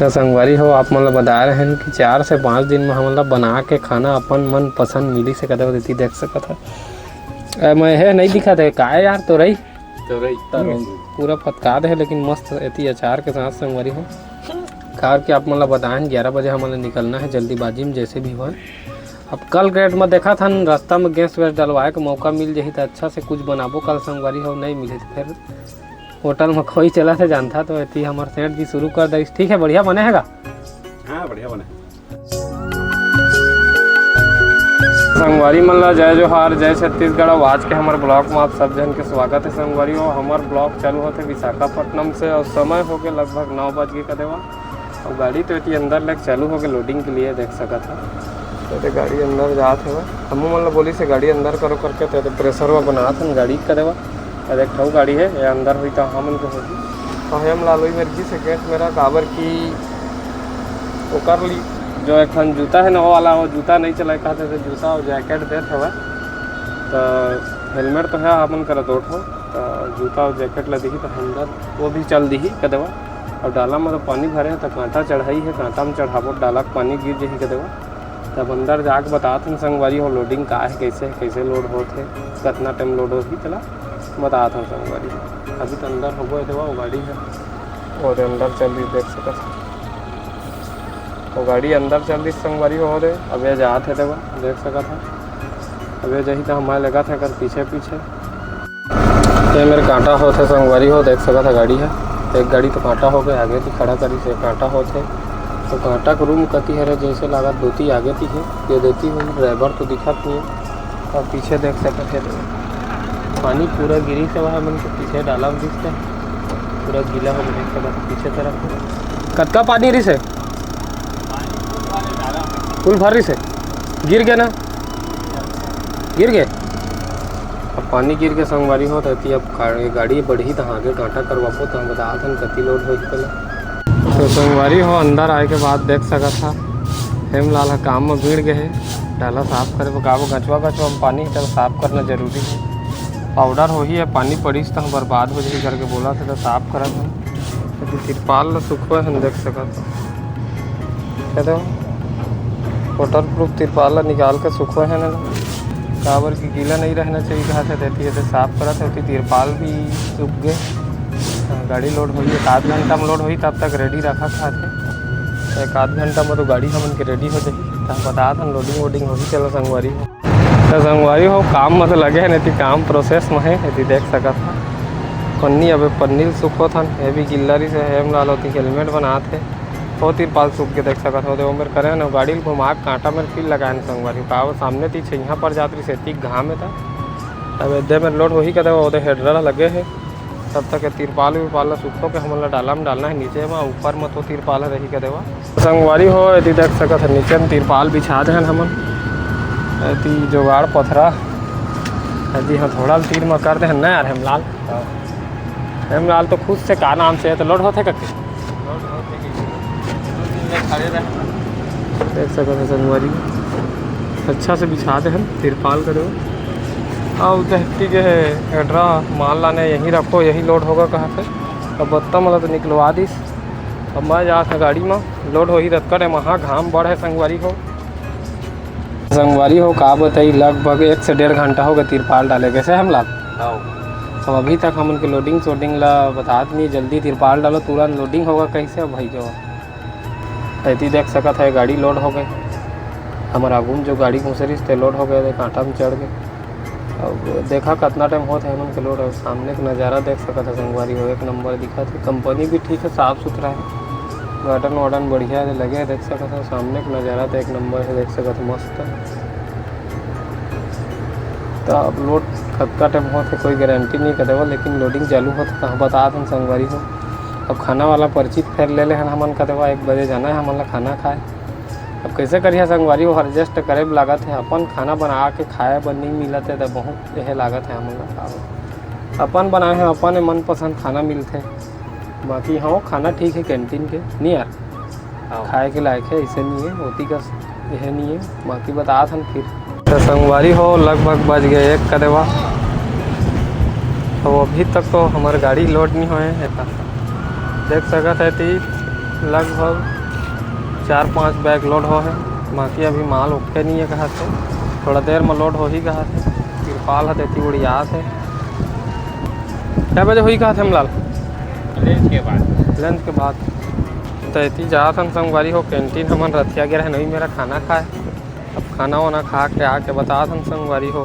तो संगवारी हो आप मतलब बता रहे हैं कि 4 से 5 दिन में हम बना के खाना अपन मन पसंद मिली से कदम देती देख सकत है। मैं है नहीं दिखा थे का यार तो रही पूरा फटका दे है, लेकिन मस्त एती अचार के साथ संगवारी हो कार के आप मतलब बताएं 11 बजे हमें निकलना है जल्दीबाजी में जैसे भी हो। अब कल ग्रेड में देखा था रास्ता में गैस वैस डलवाए का मौका मिल जाही तो अच्छा से कुछ बनाबो कल संगवारी हो, नहीं मिले तो फिर होटल में खोई चला से जानता तो ऐसी हमारे सेठ जी शुरू कर दे। ठीक है बढ़िया बनेगा। हाँ बढ़िया बने संगवारी मल्ला जय जोहार जय छत्तीसगढ़। आज के हमारे ब्लॉग में आप सब जन के स्वागत है संगवारी हो। हमारे ब्लॉग चालू होते विशाखापट्टनम से और समय हो गया लगभग 9 बज के कदेवा और गाड़ी तो इतनी अंदर लग चालू हो गए लोडिंग के लिए देख सका था। तो गाड़ी अंदर जाते हुए हम मतलब बोली से गाड़ी अंदर करो करके तो प्रेशर हुआ बना था गाड़ी का देवा एक ठो गाड़ी है ये अंदर हुई तो हम उनको होगी तो हम लालोई मर्जी से गेट मेरा काबर की वो कर ली जो एक जूता है ना वो वाला वो जूता नहीं चला कहते थे जूता और जैकेट देते हुए तो हेलमेट तो है अपन कर दो ठो तो जूता और जैकेट ला दी तो अंदर वो भी चल दी कदेवा और डाला में तो पानी भरे तो कांटा चढ़ाई है कांटा में चढ़ावो डाला पानी गिर जाही कदेवा तब अंदर जाके बताते संगवारी हो लोडिंग का है कैसे लोड होते कितना टाइम लोड होगी चला बताता हूँ संगवारी। अभी तो अंदर हो गए थे वो गाड़ी है और अंदर चल रही देख सकते वो गाड़ी अंदर चल रही संगवारी हो रहे अब ये जाते थे वो देख सका था अब ये जही तो हमारे लगा था कर पीछे ये मेरे कांटा होते संगवारी हो देख सका था गाड़ी है एक गाड़ी तो कांटा हो गए आगे थी खड़ा करी से कांटा होते तो कांटा का रूम कती है जैसे लागत दोती आगे थी है ये देती हूँ ड्राइवर तो दिखत नहीं है और पीछे देख सकते थे पानी पूरा गिरी से वह मन के पीछे डाला दिखता है पूरा गीला हो देख सकता पीछे तरफ कतका पानी रही से फुल भर रही से गिर गया ना गिर गए अब पानी गिर के संगवारी हो तो अब गाड़ी बढ़ी तो आगे कांटा करवाबो तो हम बता था कति लोड हो पहले तो संगवारी हो अंदर आए के बाद देख सका था हेमलाल काम में भीड़ गए है डाला साफ करे गावो गचवा में पानी चल साफ करना जरूरी है पाउडर हो ही है पानी पड़ी तो हम बर्बाद हो जाए करके बोला था तो साफ करा था तो तिरपाल सुखवा हम देख सका था कहते वाटर प्रूफ तिरपाल निकाल कर सुखवा है ना काबर की गीला नहीं रहना चाहिए कहा था देती है तो साफ करा था तिरपाल भी सूख गए गाड़ी लोड हुई 1 घंटा में लोड हुई तब तक रेडी रखा था 1 घंटा में तो गाड़ी हमन के रेडी हो जाएगी तो बता था लोडिंग वोडिंग होगी चलो संगवारी हो तो संगवारी हो काम में तो लगे है नहीं काम प्रोसेस में है यदि देख सका था पन्नी अब पन्नी सूखो था ये भी गिल्लरी से हेम लाल होती हेलमेट बनाते वो तिरपाल सूख के देख सका था वो मेरे करे ना गाड़ी घुमा कांटा में फिर लगाए संगवारी का सामने थी यहाँ पर जाती से घाम में था अब इधर में लोड वही कहते वो हेडर लगे है तब तक तिरपाल विरपाल सूखो के हम डाला में डालना है नीचे में ऊपर में तो तिरपाल रही के देवा संगवारी हो यदि देख सका था नीचे में तिरपाल बिछा दे हम ऐसी जुगाड़ पथरा यदि हाँ थोड़ा तीर में कर दे ना यार हेमलाल तो खुद से का नाम से तो लोड होते करके देख सका था संगवारी अच्छा से बिछा दे हम तिरपाल करो और देखती के एड्रा माल लाने यहीं रखो यही लोड होगा कहाँ से अब बत्ता मतलब तो निकलवा दी अब मैं जा गाड़ी में लोड हो ही रखकर वहाँ घाम बढ़ है संगवारी हो का बताई लगभग 1 से 1.5 घंटा हो गया तिरपाल डाले कैसे हम लाल तो अभी तक हम उनके लोडिंग शोडिंग ला बता नहीं जल्दी तिरपाल डालो तुरंत लोडिंग होगा कैसे भाई जो ऐसी देख सका था गाड़ी लोड हो गई हमारा आगू में जो गाड़ी घुसरी से लोड हो गए कांटा में चढ़ गए अब देखा कितना टाइम होता है उनके लोड सामने का नज़ारा देख सका था संगवारी हो 1 नंबर दिखा था कंपनी भी ठीक है साफ़ सुथरा है गार्डन वार्डन बढ़िया है लगे देख सका था सामने का नज़ारा तो 1 नंबर है देख सका था मस्त तो अब लोड खतका टाइम होते कोई गारंटी नहीं करेगा लेकिन लोडिंग चालू होता तो बता दें संगवारी हो अब खाना वाला पर्ची फिर ले हैं हमन कदेवा 1 बजे जाना है हमन खाना खाए अब कैसे करिए संगवारी वो एडजस्ट करे लागत है अपन खाना बना के खाए बर नहीं मिलत है तो बहुत यह लागत है हमन अपन बनाए हैं अपन मनपसंद खाना मिलते बाकी हाँ खाना ठीक है कैंटीन के नहीं यार खाए के लायक है ऐसे नहीं है होती का यह नहीं है बाकी बता था फिर तो संगवारी हो लगभग बज गए 1 कदेवा तो अभी तक तो हमारी गाड़ी लोड नहीं हुए है देख सका था लगभग 4-5 बैग लोड हो है। बाकी अभी माल ओके नहीं है कहा से, थोड़ा देर में लोड हो ही कहा थे। तिरपाल है देती उड़िया थे। क्या बजे हुई कहा थे हमलाल? लंच के बाद तैती जात हम संगवारी हो कैंटीन हमन रथिया गया है नहीं मेरा खाना खाए। अब खाना वाना खा के आके बता हम संगवारी हो।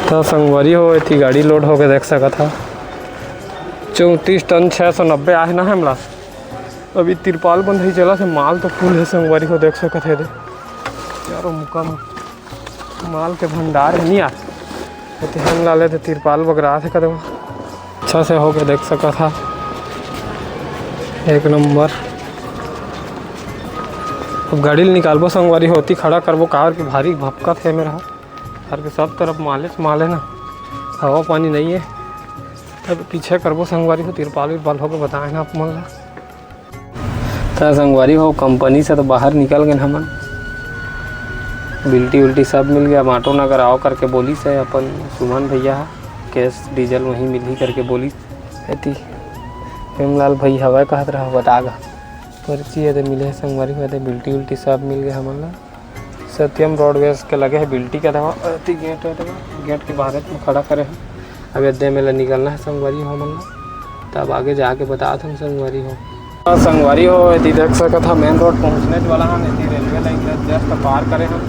तो संगवारी हो थी गाड़ी लोड हो के देख सका था 34 टन 690 आए ना हमला। अभी तिरपाल बंद ही चला से माल तो फुल है संगवारी हो देख सकते थे। यारो मुकम माल के भंडार है नहीं यार। तो हम ला लेते तिरपाल वगैरह थे कदम अच्छा से होके देख सका था। एक नंबर। अब गाड़ी निकालबो संगवारी होती खड़ा करबो कार की भारी भपका थे मेरा घर के सब तरफ माल है ना, हवा पानी नहीं है। अब पीछे करबो संगवारी हो तिरपाल हो के बताए ना आप मन ला। तो संगवारी हो कंपनी से तो बाहर निकल गए हमन, बिल्टी उल्टी सब मिल गया। ऑटो नगर आओ करके बोली से अपन सुमन भैया कैश डीजल वहीं मिल ही करके बोली थी। हेमलाल भाई हवा कहत रहा बतागा पर्ची है तो मिले संगवारी हुए थे। बिल्टी उल्टी सब मिल गए हमन ला। सत्यम रोडवेज के लगे है बिल्टी का दवा गेट के बाहर में खड़ा करे है। अब अड्डे में निकलना है संगवारी हो हमन ला, तब आगे जाके बता हम संगवारी हो। संगवारी हो देख सका था मेन रोड पहुँचने वाला हम रेलवे लाइन जस्ट पार करे हम।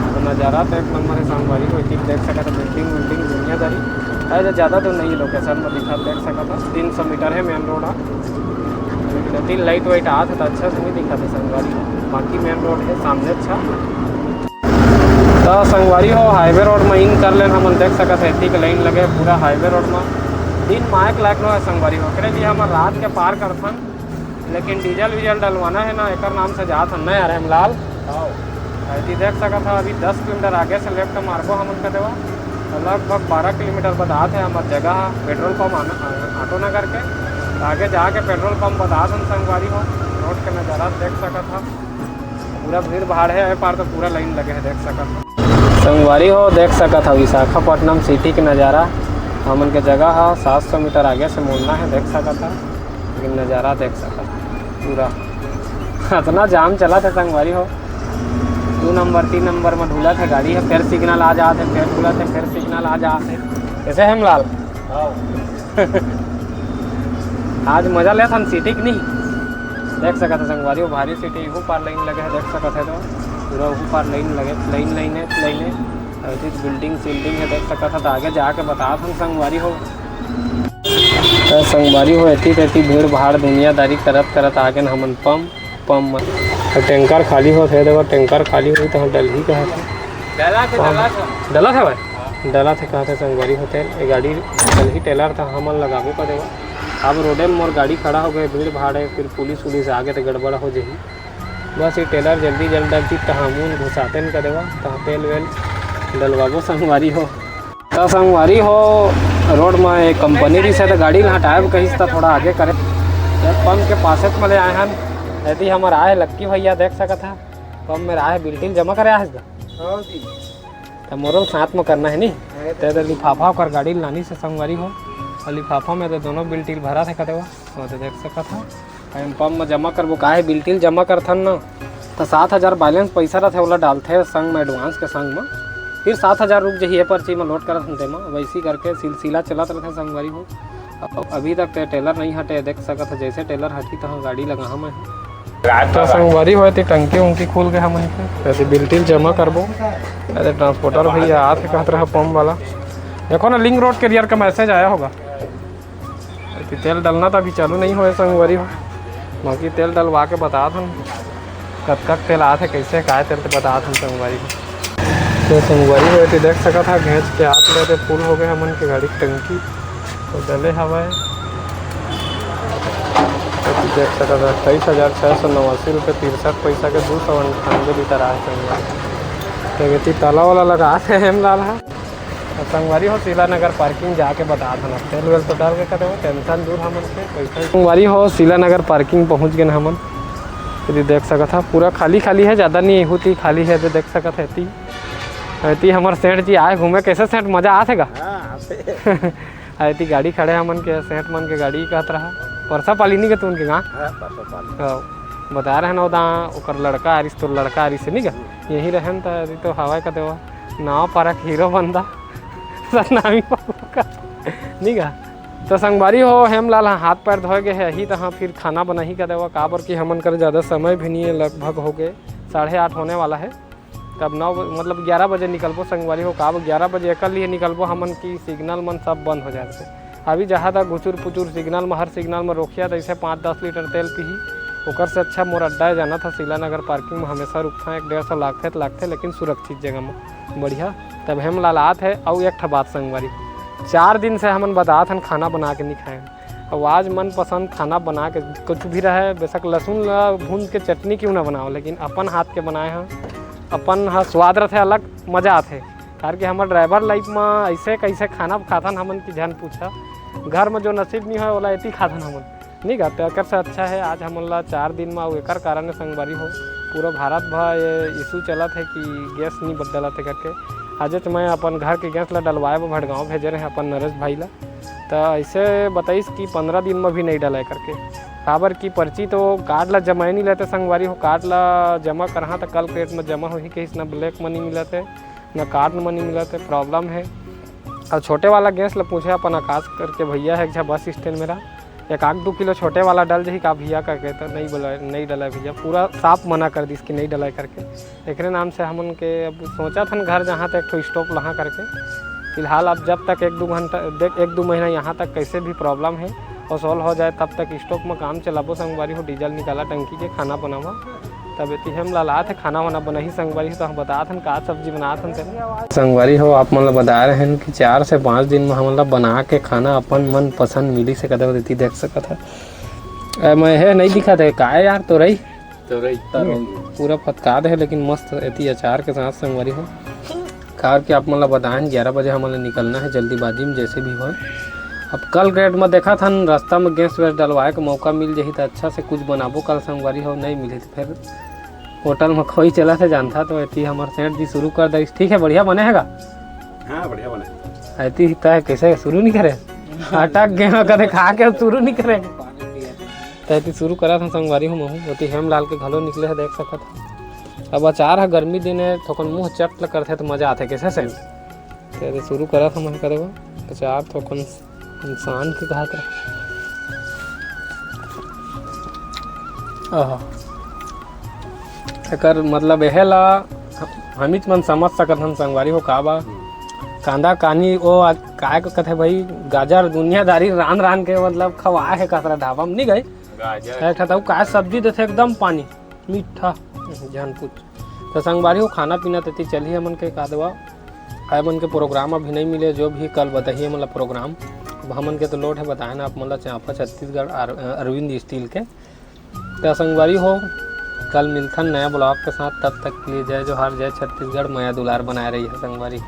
तो नज़ारा तो एक नंबर है संगवारी हो देख सका था। बिल्डिंग दुनियादारी है ज़्यादा तो नहीं लोकेशन में दिखा देख सका था। 300 मीटर है मेन रोड। 3 लाइट वाइट आ था तो अच्छा से नहीं दिखा था संगवारी हो। बाकी मेन रोड है सामने अच्छा। तो संगवारी हो हाईवे रोड में इन कर लेना हम देख सका था। इतनी के लाइन लगे पूरा हाईवे रोड में। दिन माइक लायक न है संगवारी हो के लिए हम रात के पार करथन, लेकिन डीजल वीजल डलवाना है ना एक नाम से जात हम नहीं आ रहे हम लाल। ऐसी देख सका था अभी 10 किलोमीटर आगे से लेफ्ट मार्गो हम उनका देवा लगभग 12 किलोमीटर बता थे हमारे जगह पेट्रोल पंप ऑटो नगर के। आगे जाके पेट्रोल पंप बता हम संगवारी हो। रोड के नज़ारा देख सका था पूरा भीड़ भाड़ है पार तो पूरा लाइन लगे है देख सका था संगवारी हो। देख सका था विशाखापट्टनम सिटी के नज़ारा हम उनके जगह है 700 मीटर आगे से मुड़ना है देख सका था। लेकिन नज़ारा देख सका पूरा इतना जाम चला था संगवारी हो। 2 नंबर 3 नंबर में ढूला था गाड़ी है, फिर सिग्नल आ जाते फिर ढूला थे फिर सिग्नल आ जाते। कैसे हम लाल आज मजा ले था सिटी की नहीं देख सका था संगवारी हो। भारी सिटी वो पार लाइन लगे है देख सका था। तो पूरा वो पार लाइन लगे लाइन है बिल्डिंग है देख सका था। तो आगे जाके बता हम संगवारी हो। तो संगवारी हो ऐसी भीड़ भाड़ दुनियादारी करत आगे हमन पम टैंकर खाली हो थे देखो टैंकर खाली हुई तो हम डल ही कहा था डला था भाई डला थे कहा था संगवारी होते गाड़ी डल ही टेलर था हमन लगाबो का देवा। अब रोडे में मोर गाड़ी खड़ा हो गए भीड़ भाड़ है फिर पुलिस आगे तो गड़बड़ा हो जाही। बस ये टेलर जल्दी तहामून घुसाते न का देवा तहाँ तेल वेल डलवाबो संगवारी हो। तो संगवारी हो रोड में एक कंपनी भी से तो गाड़ी हटाए कहीं तो थोड़ा आगे करे पंप के पास में आए हैं। यदि हमारा आए लक्की भैया देख सका था पंप में आए बिल्टिल जमा करे आए तो मोरल साथ में करना है नहीं तो लिफाफा कर गाड़ी लानी से संगवारी हो। और लिफाफा में तो दोनों बिल्टिल भरा थे कदवा तो देख सका था। पंप में जमा करबो काहे बिल्टिल जमा करथन न तो 7000 बैलेंस पैसा रहते ओला डालते संग में एडवांस के संग में फिर 7000 रुक जही पर्ची में लोड करत थे वैसी करके सिलसिला चलत रहते संगवारी हो। अभी तक टेलर नहीं हटे देख सका था। जैसे टेलर हटी तो गाड़ी लगा हम तो संगवारी हो टंकी उंकी खुल गए हम ऐसे बिल्टिल जमा करबो। ऐसे ट्रांसपोर्टर भैया आते कहते रहा पंप वाला देखो ना लिंक रोड कैरियर का मैसेज आया होगा। तेल डलना तो अभी चालू नहीं हुआ संगवारी हो। बाकी तेल डलवा के बता हम कब तेल आते कैसे का तेल तो बता हम संगवारी को। तो संगवारी हो देख सका था घेंच के आप लेते फुल हो गए हमन की गाड़ी की टंकी तो डले हवा देख सका था 28,689 रुपये 63 पैसा के 298 लीटर आए संगवारी। तो ताला वाला लगा थे हेमलाल है संगवारी हो। शिला नगर पार्किंग जाके बता था तेल वेल तो डाल के कर टेंशन दूर हमन के पैसा। संगवारी हो शिला नगर पार्किंग पहुंच गए हमन। यदि देख सका था पूरा खाली है ज़्यादा नहीं होती खाली है तो देख सका था। ऐती हमारे सेठ जी आए घूमे कैसे सेठ मज़ा आतेगा। ऐती गाड़ी खड़े हमन के सेठ मन के गाड़ी कहत रहा परसा पालिनी के तुन के गाँव हाँ परसों पाली बता रहे ना उदा ओकर लड़का आरिस तो लड़का आरिस नहीं का यही रहन तो हवा का देवा नाव पारक हीरो बंदा सतनामी का नहीं का तो संगवारी हो हेमलाल हाथ पैर धोए गए है यही तो फिर खाना बना ही का देवा काबर कि हमन कर ज़्यादा समय भी नहीं है, लगभग हो गए 8:30 होने वाला है। तब 9 मतलब 11 बजे निकलबो संगवारी हो काब 11 बजे एक लिए निकलबो हमन की सिग्नल मन सब बंद हो जाते। अभी जहाँ तक गुचुर पुचुर सिग्नल में हर सिग्नल में रोकिया तो ऐसे 5-10 लीटर तेल पी ओकर से अच्छा मोर अड्डा जाना था शिला नगर पार्किंग में हमेशा रुकता 100-150 लागते लेकिन सुरक्षित जगह में बढ़िया। तब हेमलाल आत है और एक बात संगवारी 4 दिन से हमन बतात हन खाना बना के नहीं खाए और आज मन पसंद खाना बना के कुछ भी रहे बेशक लहसुन भून के चटनी क्यों ना बनाओ लेकिन अपन हाथ के बनाए हैं अपन हाँ स्वाद रहते अलग मज़ा आते। कारण कि हमारे ड्राइवर लाइफ में ऐसे कैसे खाना खाथन हमन की जान पूछा घर में जो नसीब नहीं हो वाला इतनी खाथन हमन नहीं गा तो से अच्छा है आज हमन ला 4 दिन में एक कारण संगवारी हो पूरा भारत भर ये इशू चला थे कि गैस नहीं बदला थे करके आज मैं अपन घर के गैस ला डलवाए वो भड़गाँव भेजे रहे अपन नरेश भाई ला तो ऐसे बताइस कि 15 दिन में भी नहीं डलाए करके काबर की पर्ची तो कार्ड ला जमा ही नहीं लेते संगवारी हो कार्ड ला जमा करहा तो कल क्रेट में जमा हो ही कहीं ना ब्लैक मनी मिलते ना कार्ड मनी मिलते प्रॉब्लम है। और छोटे वाला गैस ला पूछे अपन आकाश करके भैया है अच्छा बस स्टैंड मेरा 1-2 किलो छोटे वाला डल जही का भैया करके तो नहीं बोला नहीं डला भैया पूरा साफ मना कर दी इसकी नहीं डलाए करके एक नाम से हमन के अब सोचा था घर जहाँ तक एक स्टॉप लहाँ करके फिलहाल अब जब तक 1-2 महीना यहाँ तक कैसे भी प्रॉब्लम है और सॉल्व हो जाए तब तक स्टॉक में काम चलाबो संगवारी हो डीजल निकाला टंकी के खाना बनावा तब इतनी हम लालात है खाना वाना बना ही संगवारी हो तो हम बता हन का सब्जी बना हन संगवारी हो आप मतलब बता रहे हैं कि 4 से 5 दिन में हम मतलब बना के खाना अपन मन पसंद मिली से कदम देती देख सकता है मैं है नहीं दिखा था का यार तो रही पूरा फटका दे है लेकिन मस्त इतनी अचार के साथ संगवारी हो कार के आप मतलब बताएं 11 बजे हमें निकलना है जल्दीबाजी में जैसे भी हो। अब कल ग्रेड में देखा था रास्ता में गैस वैस डलवाए का मौका मिल जाही तो अच्छा से कुछ बनाबो कल संगवारी हो नहीं मिली तो फिर होटल में खोई चला था जानता तो ऐसी हमारे सेठ जी शुरू कर दे ठीक है बढ़िया बनेगा हाँ बढ़िया बने ऐसी तय कैसे शुरू नहीं करे अटक गए कदे खा के शुरू नहीं करे तो ऐसी शुरू करा था संगवारी हो महू होती हेमलाल के घलो निकले है देख सकता था। अब अचार है गर्मी दिन है थोकन मुँह चट करते तो मज़ा आते कैसे से तो शुरू करा था मन करेगा अचार थोकन इंसान के कहा था एकर मतलब यह ला हम मन समझ सकत हन संगवारी हो का बा कांदा कानी वो काय को कहते भाई गाजर दुनियादारी रान के मतलब खवाए है कसरा ढाबा में नहीं गए गाजर का सब्जी देते एकदम पानी मीठा जान पूछ तो संगवारी हो खाना पीना देती चलिए मन के का दवा आए मन के प्रोग्राम अभी नहीं मिले जो भी कल बताइए मतलब प्रोग्राम हमन के तो लोड है बताए ना आप मतलब चाँपा छत्तीसगढ़ अरविंद स्टील के तो संगवारी हो कल मिलथन नया ब्लॉग के साथ तब तक के लिए जय जोहार जय छत्तीसगढ़ माया दुलार बनाए रही है संगवारी।